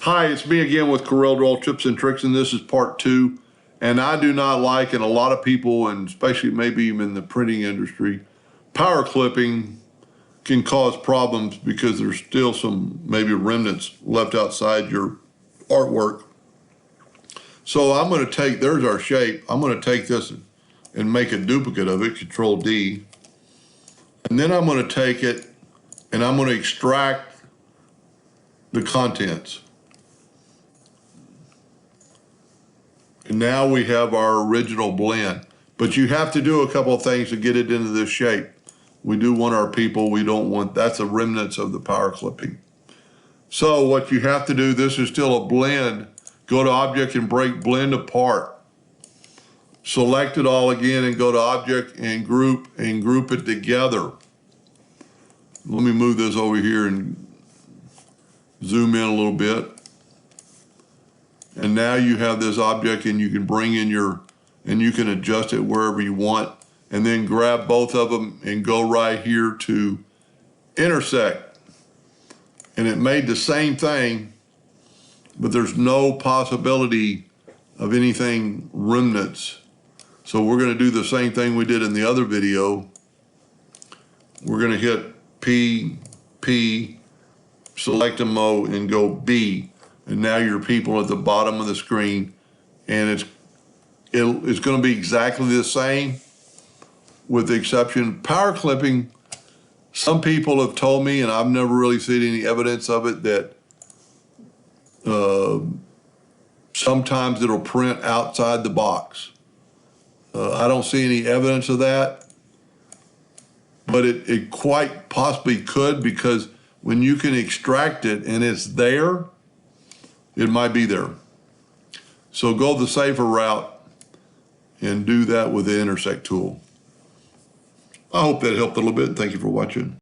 Hi, it's me again with Corel Draw Tips and Tricks, and this is part 2. And I do not like, and a lot of people, and especially maybe even in the printing industry, power clipping can cause problems because there's still some maybe remnants left outside your artwork. So I'm going to take, there's our shape. I'm going to take this and make a duplicate of it, Control D. And then I'm going to take it and I'm going to extract the contents. And now we have our original blend. But you have to do a couple of things to get it into this shape. We do want our people, we don't want, that's the remnants of the power clipping. So what you have to do, this is still a blend. Go to Object and Break, Blend Apart. Select it all again and go to Object and group it together. Let me move this over here and zoom in a little bit. And now you have this object and you can bring in and you can adjust it wherever you want. And then grab both of them and go right here to Intersect. And it made the same thing, but there's no possibility of anything remnants. So we're going to do the same thing we did in the other video. We're going to hit P, select them all, and go B. And now your people at the bottom of the screen, and it's going to be exactly the same, with the exception power clipping. Some people have told me, and I've never really seen any evidence of it, that sometimes it'll print outside the box. I don't see any evidence of that, but it quite possibly could, because when you can extract it and it's there, it might be there. So go the safer route and do that with the Intersect tool. I hope that helped a little bit. Thank you for watching.